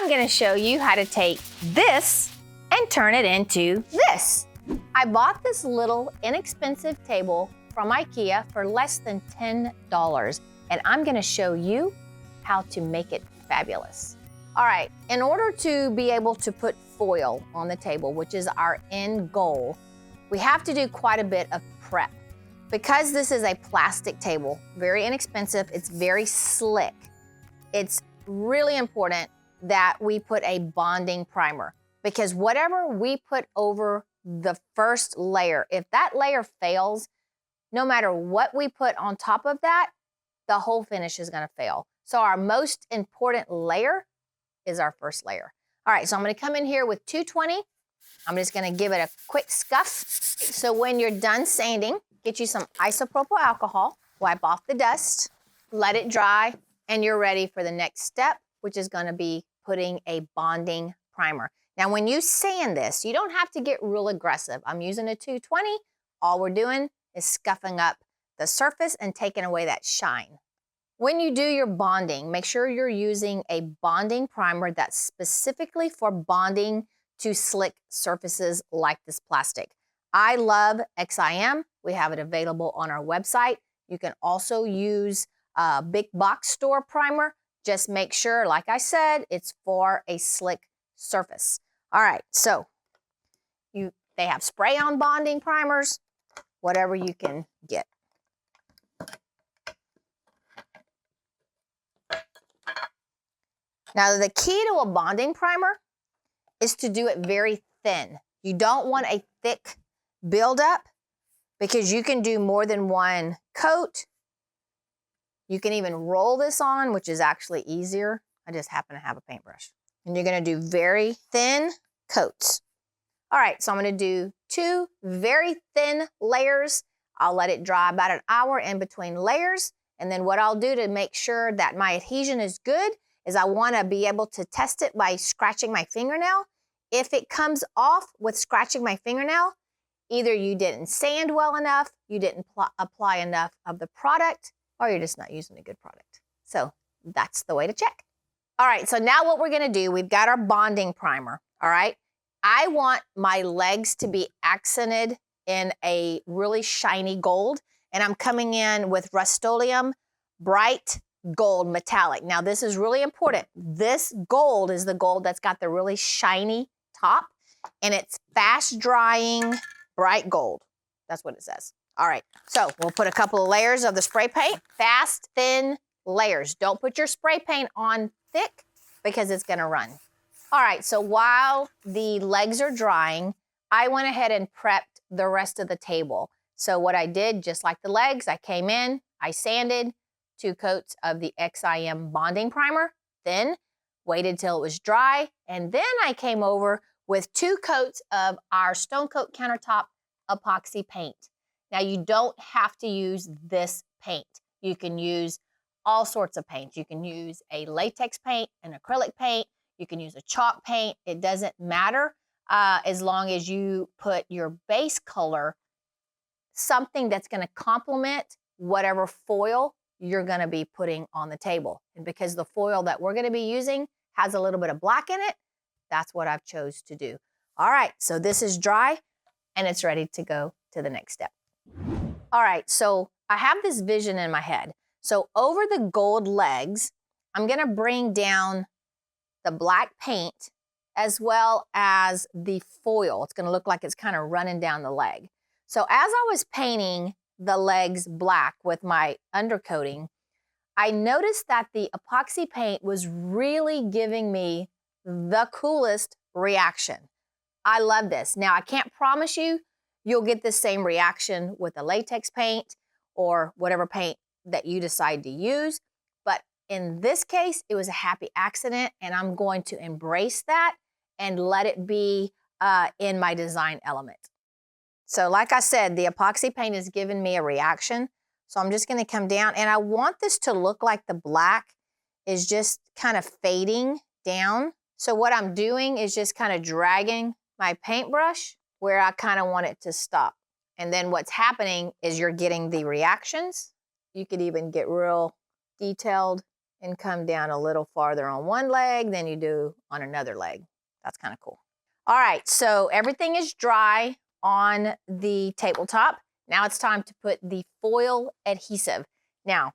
I'm gonna show you how to take this and turn it into this. I bought this little inexpensive table from IKEA for less than $10, and I'm gonna show you how to make it fabulous. All right, in order to be able to put foil on the table, which is our end goal, we have to do quite a bit of prep. Because this is a plastic table, very inexpensive, it's very slick, it's really important that we put a bonding primer, because whatever we put over the first layer, if that layer fails, no matter what we put on top of that, the whole finish is gonna fail. So our most important layer is our first layer. All right, so I'm gonna come in here with 220. I'm just gonna give it a quick scuff. So when you're done sanding, get you some isopropyl alcohol, wipe off the dust, let it dry, and you're ready for the next step, which is gonna be putting a bonding primer. Now, when you sand this, you don't have to get real aggressive. I'm using a 220. All we're doing is scuffing up the surface and taking away that shine. When you do your bonding, make sure you're using a bonding primer that's specifically for bonding to slick surfaces like this plastic. I love XIM. We have it available on our website. You can also use a big box store primer. Just make sure, like I said, it's for a slick surface. All right, so they have spray-on bonding primers, whatever you can get. Now, the key to a bonding primer is to do it very thin. You don't want a thick buildup because you can do more than one coat. You can even roll this on, which is actually easier. I just happen to have a paintbrush. And you're gonna do very thin coats. All right, so I'm gonna do 2 very thin layers. I'll let it dry about an hour in between layers. And then what I'll do to make sure that my adhesion is good is I wanna be able to test it by scratching my fingernail. If it comes off with scratching my fingernail, either you didn't sand well enough, you didn't apply enough of the product, or you're just not using a good product. So that's the way to check. All right, so now what we're gonna do, we've got our bonding primer, all right? I want my legs to be accented in a really shiny gold, and I'm coming in with Rust-Oleum Bright Gold Metallic. Now this is really important. This gold is the gold that's got the really shiny top, and it's fast drying bright gold. That's what it says. All right, so we'll put a couple of layers of the spray paint, fast, thin layers. Don't put your spray paint on thick because it's gonna run. All right, so while the legs are drying, I went ahead and prepped the rest of the table. So what I did, just like the legs, I came in, I sanded 2 coats of the XIM bonding primer, then waited till it was dry, and then I came over with 2 coats of our Stone Coat Countertop Epoxy paint. Now, you don't have to use this paint. You can use all sorts of paint. You can use a latex paint, an acrylic paint, you can use a chalk paint. It doesn't matter as long as you put your base color, something that's gonna complement whatever foil you're gonna be putting on the table. And because the foil that we're gonna be using has a little bit of black in it, that's what I've chose to do. All right, so this is dry and it's ready to go to the next step. All right, so I have this vision in my head. So over the gold legs, I'm gonna bring down the black paint as well as the foil. It's gonna look like it's kind of running down the leg. So as I was painting the legs black with my undercoating, I noticed that the epoxy paint was really giving me the coolest reaction. I love this. Now, I can't promise you'll get the same reaction with a latex paint or whatever paint that you decide to use. But in this case, it was a happy accident, and I'm going to embrace that and let it be in my design element. So like I said, the epoxy paint has given me a reaction. So I'm just gonna come down, and I want this to look like the black is just kind of fading down. So what I'm doing is just kind of dragging my paintbrush where I kind of want it to stop. And then what's happening is you're getting the reactions. You could even get real detailed and come down a little farther on one leg than you do on another leg. That's kind of cool. All right, so everything is dry on the tabletop. Now it's time to put the foil adhesive. Now,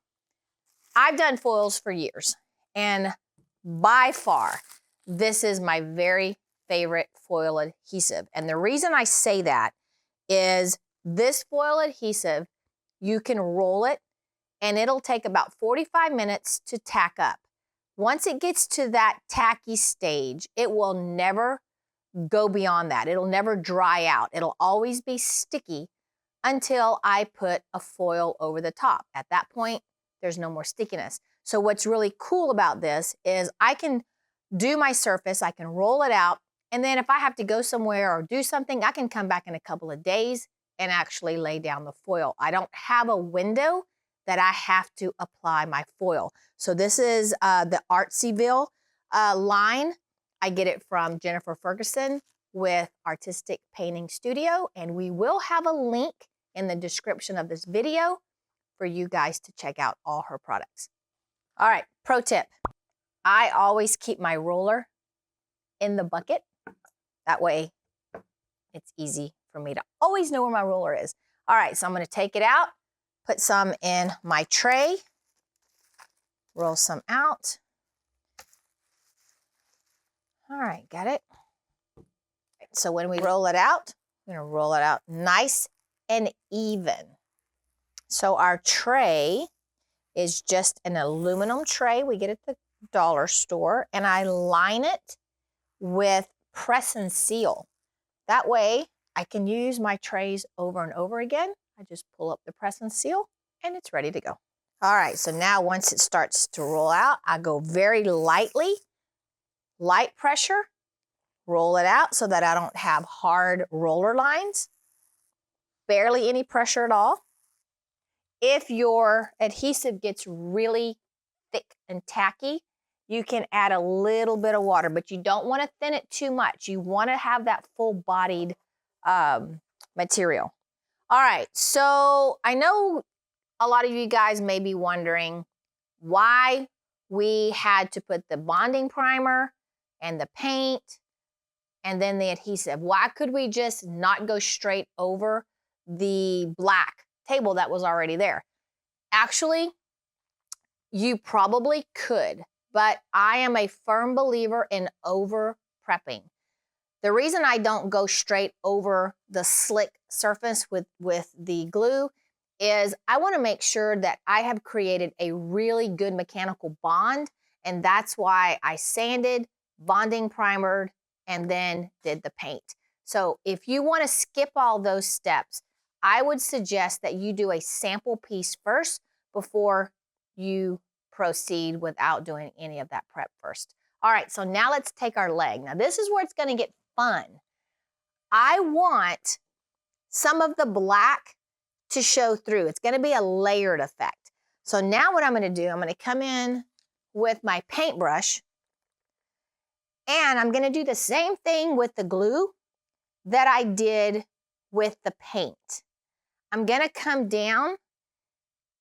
I've done foils for years, and by far, this is my very favorite foil adhesive. And the reason I say that is this foil adhesive, you can roll it, and it'll take about 45 minutes to tack up. Once it gets to that tacky stage, it will never go beyond that. It'll never dry out. It'll always be sticky until I put a foil over the top. At that point, there's no more stickiness. So what's really cool about this is I can do my surface, I can roll it out, and then if I have to go somewhere or do something, I can come back in a couple of days and actually lay down the foil. I don't have a window that I have to apply my foil. So this is the Artsyville line. I get it from Jennifer Ferguson with Artistic Painting Studio, and we will have a link in the description of this video for you guys to check out all her products. All right, pro tip. I always keep my roller in the bucket. That way it's easy for me to always know where my roller is. All right, so I'm gonna take it out, put some in my tray, roll some out. All right, got it. So when we roll it out, we're gonna roll it out nice and even. So our tray is just an aluminum tray we get at the dollar store, and I line it with press and seal. That way I can use my trays over and over again. I just pull up the press and seal and it's ready to go. All right, so now once it starts to roll out, I go very lightly, light pressure, roll it out so that I don't have hard roller lines, barely any pressure at all. If your adhesive gets really thick and tacky, you can add a little bit of water, but you don't want to thin it too much. You want to have that full-bodied material. All right, so I know a lot of you guys may be wondering why we had to put the bonding primer and the paint and then the adhesive. Why could we just not go straight over the black table that was already there? Actually, you probably could, but I am a firm believer in over prepping. The reason I don't go straight over the slick surface with the glue is I want to make sure that I have created a really good mechanical bond, and that's why I sanded, bonding primered, and then did the paint. So if you want to skip all those steps, I would suggest that you do a sample piece first before you proceed without doing any of that prep first. All right, so now let's take our leg. Now this is where it's going to get fun. I want some of the black to show through. It's going to be a layered effect. So now what I'm going to do, I'm going to come in with my paintbrush, and I'm going to do the same thing with the glue that I did with the paint. I'm going to come down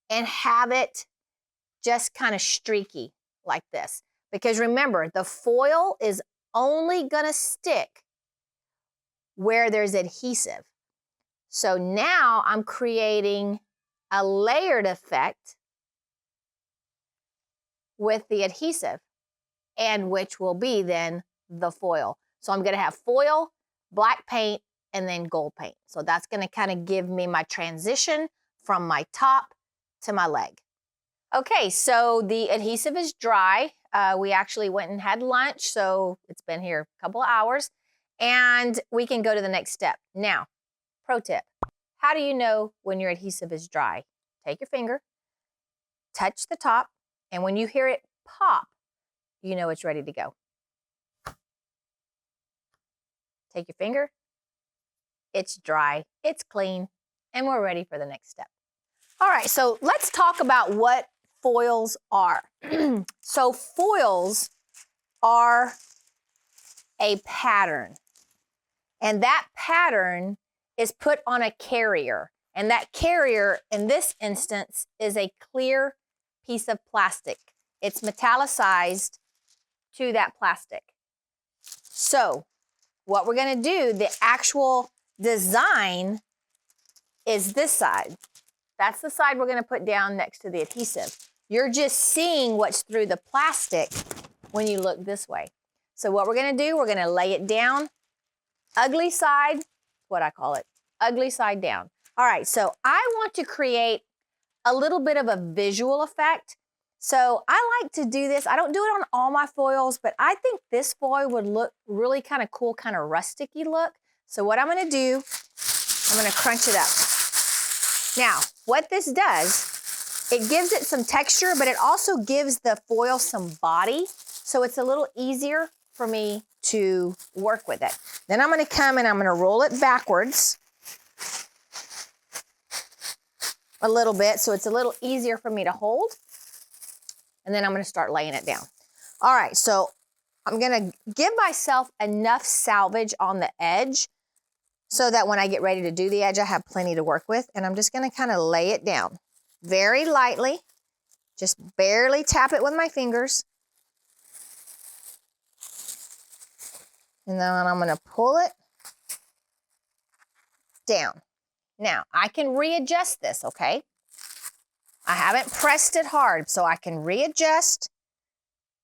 and have it just kind of streaky like this. Because remember, the foil is only going to stick where there's adhesive. So now I'm creating a layered effect with the adhesive, and which will be then the foil. So I'm going to have foil, black paint, and then gold paint. So that's going to kind of give me my transition from my top to my leg. Okay, so the adhesive is dry. We actually went and had lunch, so it's been here a couple of hours, and we can go to the next step. Now, pro tip, how do you know when your adhesive is dry? Take your finger, touch the top, and when you hear it pop, you know it's ready to go. Take your finger, it's dry, it's clean, and we're ready for the next step. All right, so let's talk about what foils are. So foils are a pattern, and that pattern is put on a carrier, and that carrier in this instance is a clear piece of plastic. It's metallicized to that plastic. So what we're gonna do, the actual design is this side. That's the side we're gonna put down next to the adhesive. You're just seeing what's through the plastic when you look this way. So what we're gonna do, we're gonna lay it down, ugly side, what I call it, ugly side down. All right, so I want to create a little bit of a visual effect. So I like to do this. I don't do it on all my foils, but I think this foil would look really kind of cool, kind of rustic-y look. So what I'm gonna do, I'm gonna crunch it up. Now, what this does, it gives it some texture, but it also gives the foil some body. So it's a little easier for me to work with it. Then I'm gonna come and I'm gonna roll it backwards a little bit so it's a little easier for me to hold. And then I'm gonna start laying it down. All right, so I'm gonna give myself enough salvage on the edge so that when I get ready to do the edge, I have plenty to work with. And I'm just gonna kind of lay it down very lightly, just barely tap it with my fingers. And then I'm gonna pull it down. Now, I can readjust this, okay? I haven't pressed it hard, so I can readjust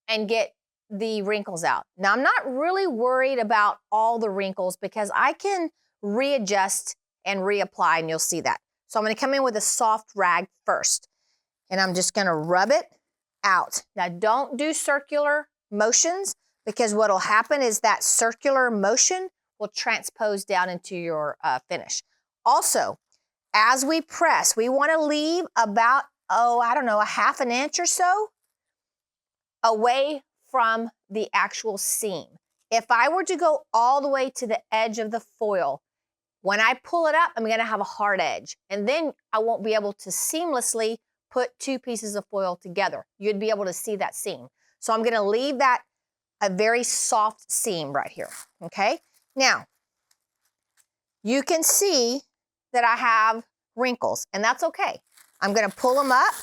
and get the wrinkles out. Now, I'm not really worried about all the wrinkles because I can readjust and reapply, and you'll see that. So I'm gonna come in with a soft rag first, and I'm just gonna rub it out. Now, don't do circular motions because what'll happen is that circular motion will transpose down into your finish. Also, as we press, we wanna leave about, I don't know, a half an inch or so away from the actual seam. If I were to go all the way to the edge of the foil, when I pull it up, I'm gonna have a hard edge, and then I won't be able to seamlessly put two pieces of foil together. You'd be able to see that seam. So I'm gonna leave that a very soft seam right here, okay? Now, you can see that I have wrinkles, and that's okay. I'm gonna pull them up.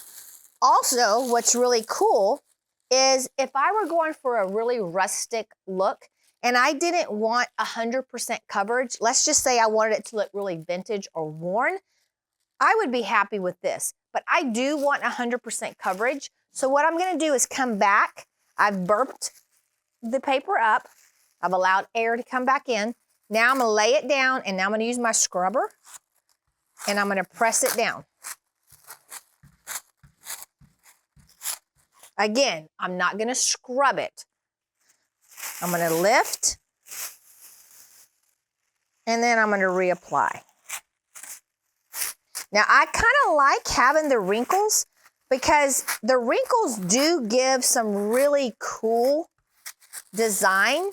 Also, what's really cool is if I were going for a really rustic look and I didn't want 100% coverage, let's just say I wanted it to look really vintage or worn, I would be happy with this. But I do want 100% coverage. So what I'm gonna do is come back. I've burped the paper up. I've allowed air to come back in. Now I'm gonna lay it down, and now I'm gonna use my scrubber and I'm gonna press it down. Again, I'm not gonna scrub it. I'm gonna lift, and then I'm gonna reapply. Now, I kind of like having the wrinkles because the wrinkles do give some really cool design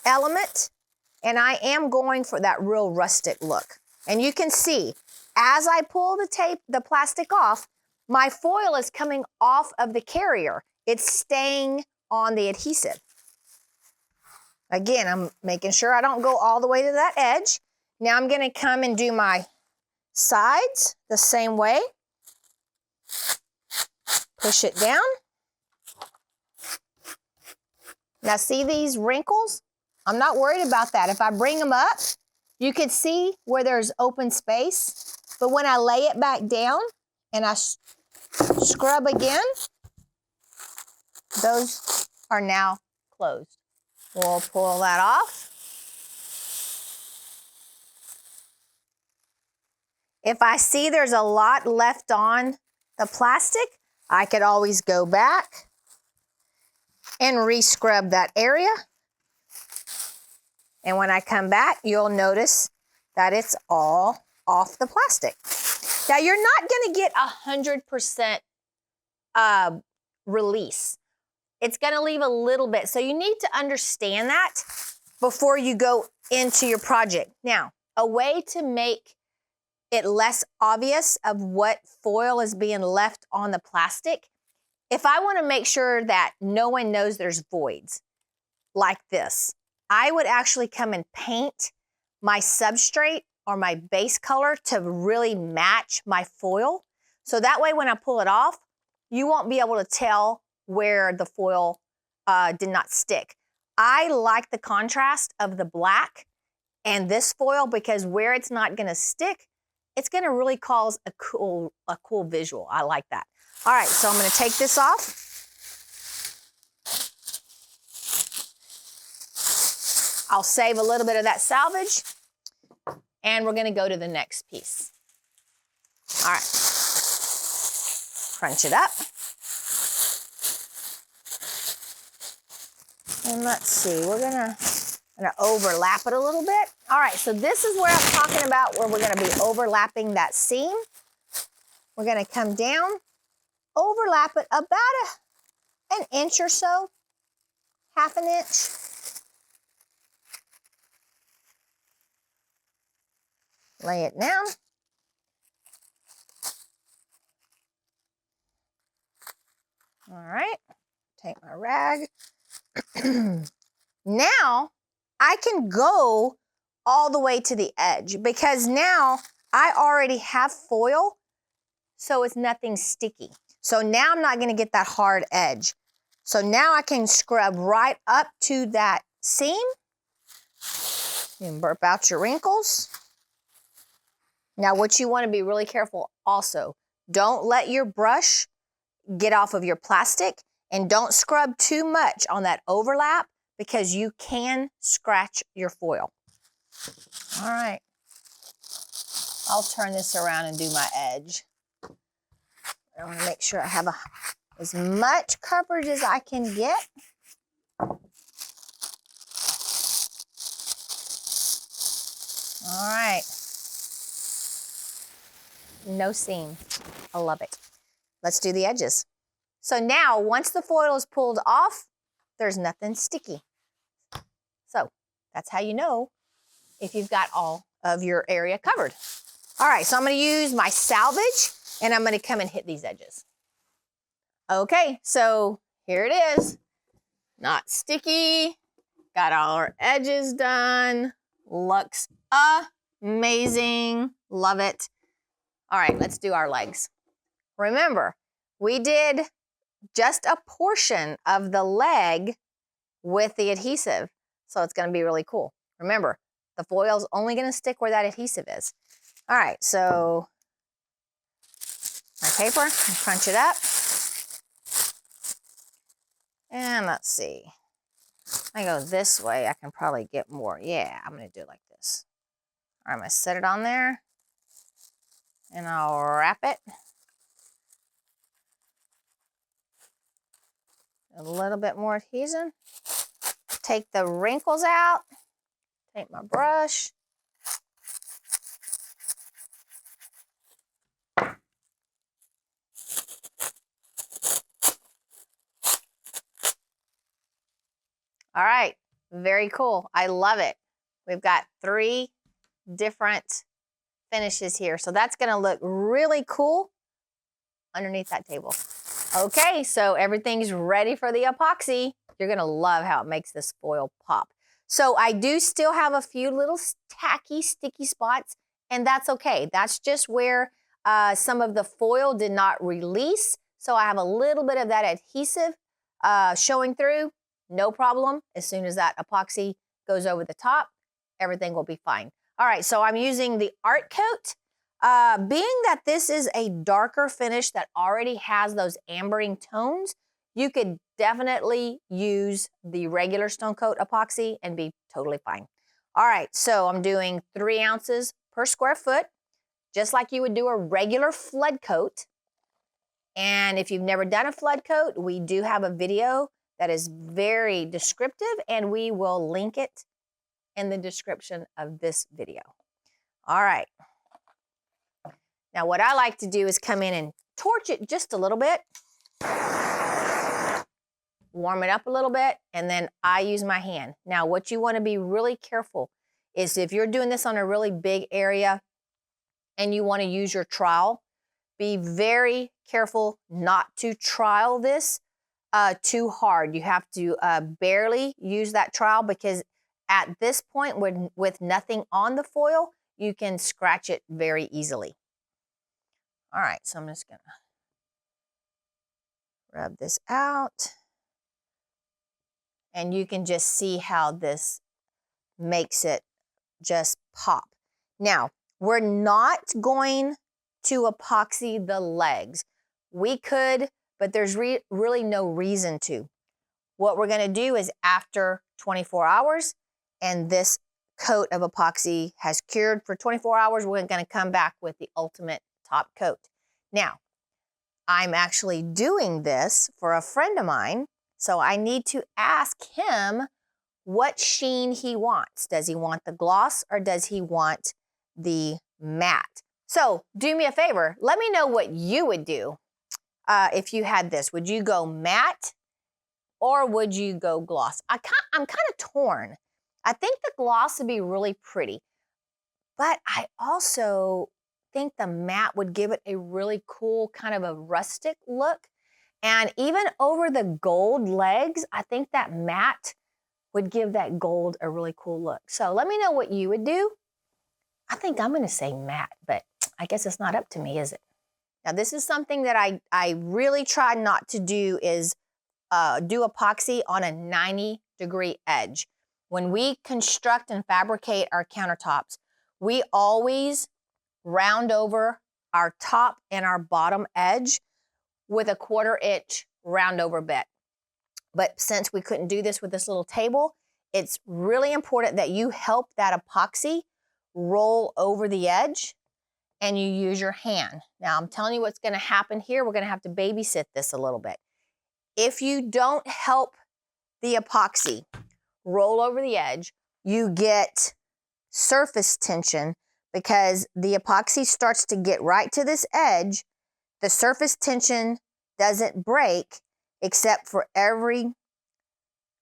element, and I am going for that real rustic look. And you can see, as I pull the plastic off, my foil is coming off of the carrier. It's staying on the adhesive. Again, I'm making sure I don't go all the way to that edge. Now I'm gonna come and do my sides the same way. Push it down. Now see these wrinkles? I'm not worried about that. If I bring them up, you can see where there's open space. But when I lay it back down and I scrub again, those are now closed. We'll pull that off. If I see there's a lot left on the plastic, I could always go back and re-scrub that area. And when I come back, you'll notice that it's all off the plastic. Now, you're not gonna get 100% release. It's gonna leave a little bit. So you need to understand that before you go into your project. Now, a way to make it less obvious of what foil is being left on the plastic, if I wanna make sure that no one knows there's voids like this, I would actually come and paint my substrate or my base color to really match my foil. So that way when I pull it off, you won't be able to tell where the foil did not stick. I like the contrast of the black and this foil because where it's not gonna stick, it's gonna really cause a cool visual. I like that. All right, so I'm gonna take this off. I'll save a little bit of that salvage, and we're gonna go to the next piece. All right, crunch it up. And let's see, we're gonna overlap it a little bit. All right, so this is where I'm talking about where we're gonna be overlapping that seam. We're gonna come down, overlap it about an inch or so, half an inch. Lay it down. All right, take my rag. Now, I can go all the way to the edge because now I already have foil, so it's nothing sticky. So now I'm not gonna get that hard edge. So now I can scrub right up to that seam. You can burp out your wrinkles. Now what you wanna be really careful also, don't let your brush get off of your plastic and don't scrub too much on that overlap because you can scratch your foil. All right, I'll turn this around and do my edge. I want to make sure I have as much coverage as I can get. All right, no seam, I love it. Let's do the edges. So now, once the foil is pulled off, there's nothing sticky. So that's how you know if you've got all of your area covered. All right, so I'm gonna use my salvage and I'm gonna come and hit these edges. Okay, so here it is. Not sticky, got all our edges done. Looks amazing, love it. All right, let's do our legs. Remember, we did just a portion of the leg with the adhesive. So it's gonna be really cool. Remember, the foil's only gonna stick where that adhesive is. All right, so my paper, and crunch it up. And let's see. I go this way, I can probably get more. Yeah, I'm gonna do it like this. All right, I'm gonna set it on there and I'll wrap it. A little bit more adhesion. Take the wrinkles out. Take my brush. All right, very cool. I love it. We've got 3 different finishes here. So that's gonna look really cool underneath that table. Okay, so everything's ready for the epoxy. You're gonna love how it makes this foil pop. So I do still have a few little tacky, sticky spots, and that's okay. That's just where some of the foil did not release. So I have a little bit of that adhesive showing through. No problem. As soon as that epoxy goes over the top, everything will be fine. All right, so I'm using the Art Coat. Being that this is a darker finish that already has those ambering tones, you could definitely use the regular Stone Coat Epoxy and be totally fine. All right, so I'm doing 3 ounces per square foot, just like you would do a regular flood coat. And if you've never done a flood coat, we do have a video that is very descriptive, and we will link it in the description of this video. All right. Now, what I like to do is come in and torch it just a little bit, warm it up a little bit, and then I use my hand. Now, what you want to be really careful is if you're doing this on a really big area and you want to use your trowel, be very careful not to trowel this too hard. You have to barely use that trowel because at this point, with nothing on the foil, you can scratch it very easily. All right, so I'm just gonna Rub this out. And you can just see how this makes it just pop. Now, we're not going to epoxy the legs. We could, but there's really no reason to. What we're gonna do is after 24 hours and this coat of epoxy has cured for 24 hours, we're gonna come back with the ultimate top coat. Now, I'm actually doing this for a friend of mine, so I need to ask him what sheen he wants. Does he want the gloss or does he want the matte? So do me a favor, let me know what you would do if you had this. Would you go matte or would you go gloss? I'm kind of torn. I think the gloss would be really pretty, but I also think the matte would give it a really cool kind of a rustic look. And even over the gold legs, I think that matte would give that gold a really cool look. So let me know what you would do. I think I'm gonna say matte, but I guess it's not up to me, is it? Now this is something that I really try not to do is do epoxy on a 90-degree edge. When we construct and fabricate our countertops, we always round over our top and our bottom edge with a 1/4 inch round over bit. But since we couldn't do this with this little table, it's really important that you help that epoxy roll over the edge and you use your hand. Now I'm telling you what's gonna happen here. We're gonna have to babysit this a little bit. If you don't help the epoxy roll over the edge, you get surface tension because the epoxy starts to get right to this edge. The surface tension doesn't break except for every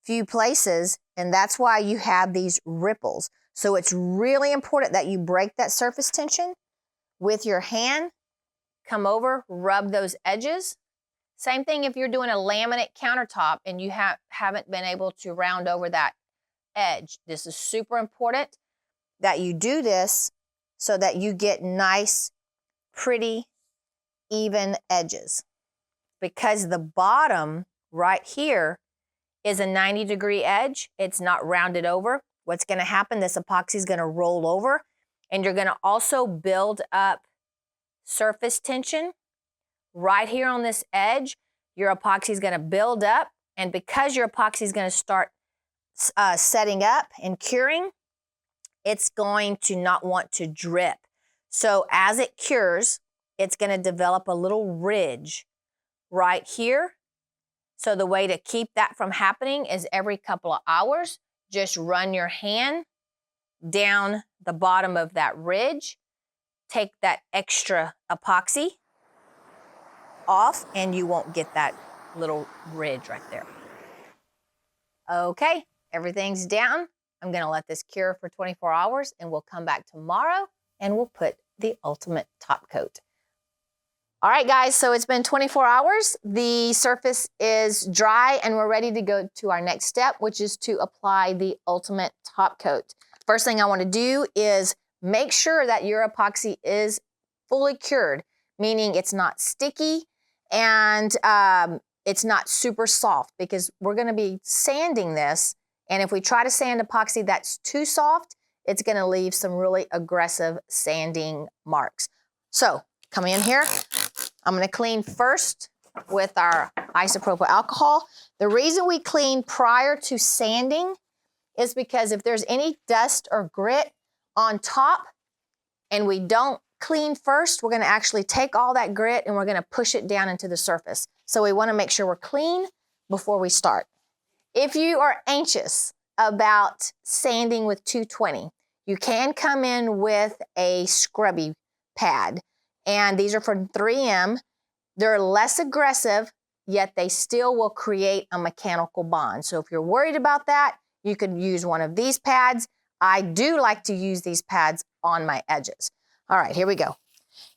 few places, and that's why you have these ripples. So it's really important that you break that surface tension with your hand, come over, rub those edges. Same thing if you're doing a laminate countertop and you haven't been able to round over that edge. This is super important that you do this so that you get nice, pretty, even edges. Because the bottom right here is a 90-degree edge. It's not rounded over. What's gonna happen, this epoxy is gonna roll over and you're gonna also build up surface tension right here on this edge. Your epoxy is gonna build up, and because your epoxy is gonna start setting up and curing, it's going to not want to drip. So as it cures, it's gonna develop a little ridge right here. So the way to keep that from happening is every couple of hours, just run your hand down the bottom of that ridge, take that extra epoxy off, and you won't get that little ridge right there. Okay, everything's down. I'm gonna let this cure for 24 hours and we'll come back tomorrow and we'll put the ultimate top coat. All right, guys, so it's been 24 hours. The surface is dry and we're ready to go to our next step, which is to apply the ultimate top coat. First thing I wanna do is make sure that your epoxy is fully cured, meaning it's not sticky and it's not super soft, because we're gonna be sanding this, and if we try to sand epoxy that's too soft, it's gonna leave some really aggressive sanding marks. So, come in here. I'm gonna clean first with our isopropyl alcohol. The reason we clean prior to sanding is because if there's any dust or grit on top and we don't clean first, we're gonna actually take all that grit and we're gonna push it down into the surface. So we wanna make sure we're clean before we start. If you are anxious about sanding with 220, you can come in with a scrubby pad. And these are from 3M. They're less aggressive, yet they still will create a mechanical bond. So if you're worried about that, you could use one of these pads. I do like to use these pads on my edges. All right, here we go.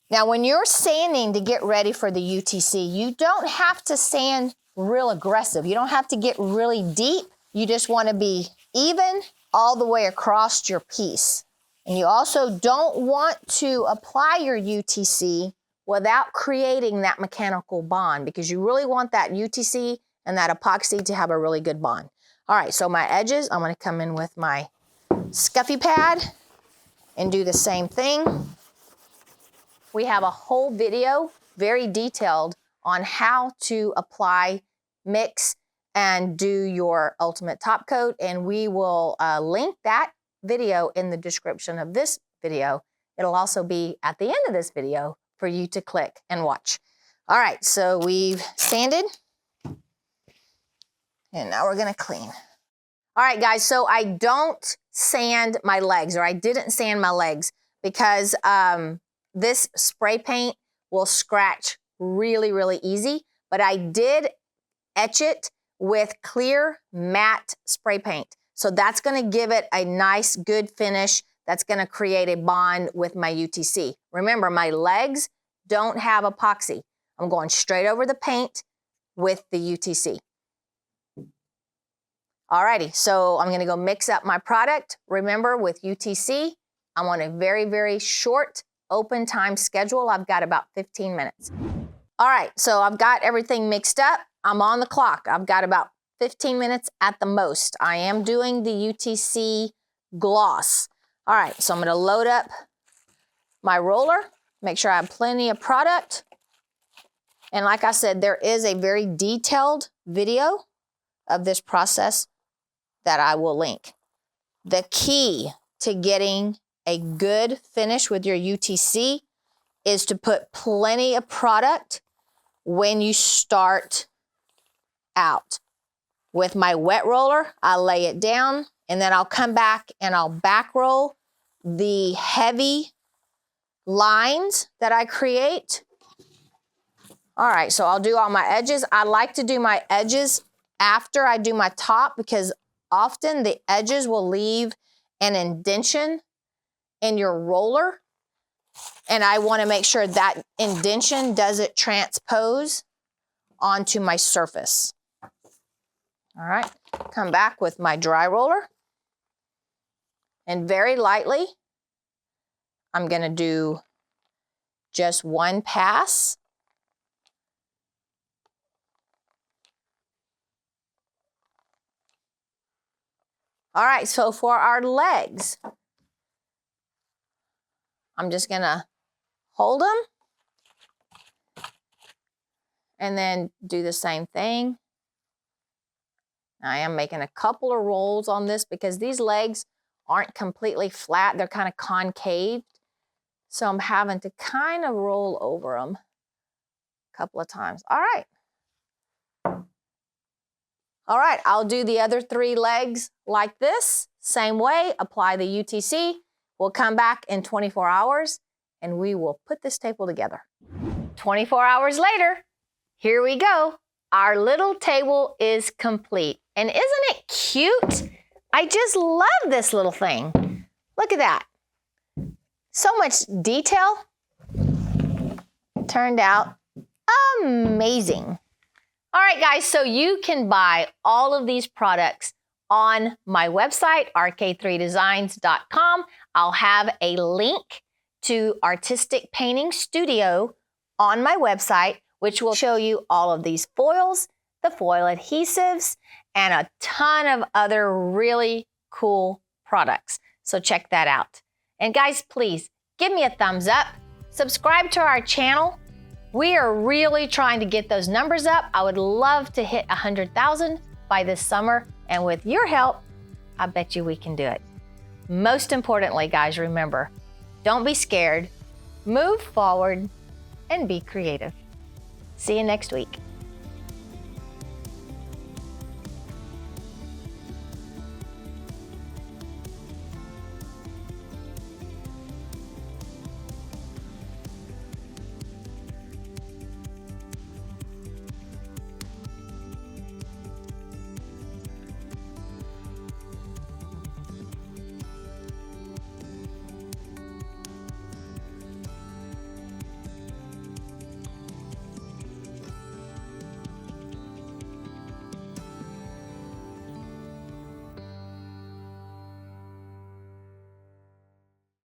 Now, when you're sanding to get ready for the UTC, you don't have to sand real aggressive. You don't have to get really deep. You just want to be even all the way across your piece. And you also don't want to apply your UTC without creating that mechanical bond, because you really want that UTC and that epoxy to have a really good bond. All right, so my edges, I'm gonna come in with my scuffy pad and do the same thing. We have a whole video, very detailed, on how to apply, mix, and do your ultimate top coat, and we will link that video in the description of this video. It'll also be at the end of this video for you to click and watch. All right, so we've sanded, and now we're gonna clean. All right, guys, so I don't sand my legs, or I didn't sand my legs, because this spray paint will scratch really, really easy, but I did etch it with clear matte spray paint. So that's gonna give it a nice, good finish. That's gonna create a bond with my UTC. Remember, my legs don't have epoxy. I'm going straight over the paint with the UTC. Alrighty, so I'm gonna go mix up my product. Remember, with UTC, I'm on a very, very short open time schedule. I've got about 15 minutes. All right, so I've got everything mixed up. I'm on the clock. I've got about 15 minutes at the most. I am doing the UTC gloss. All right, so I'm gonna load up my roller, make sure I have plenty of product. And like I said, there is a very detailed video of this process that I will link. The key to getting a good finish with your UTC is to put plenty of product when you start out. With my wet roller, I lay it down, and then I'll come back and I'll back roll the heavy lines that I create. All right, so I'll do all my edges. I like to do my edges after I do my top, because often the edges will leave an indentation in your roller, and I want to make sure that indentation doesn't transpose onto my surface. All right, come back with my dry roller, and very lightly, I'm gonna do just one pass. All right, so for our legs, I'm just gonna hold them and then do the same thing. I am making a couple of rolls on this because these legs aren't completely flat. They're kind of concave. So I'm having to kind of roll over them a couple of times. All right. All right, I'll do the other 3 legs like this. Same way, apply the UTC. We'll come back in 24 hours and we will put this table together. 24 hours later, here we go. Our little table is complete. And isn't it cute? I just love this little thing. Look at that. So much detail. Turned out amazing. All right, guys, so you can buy all of these products on my website, RK3Designs.com. I'll have a link to Artistic Painting Studio on my website, which will show you all of these foils, the foil adhesives, and a ton of other really cool products. So check that out. And guys, please give me a thumbs up, subscribe to our channel. We are really trying to get those numbers up. I would love to hit 100,000 by this summer. And with your help, I bet you we can do it. Most importantly, guys, remember, don't be scared, move forward, and be creative. See you next week.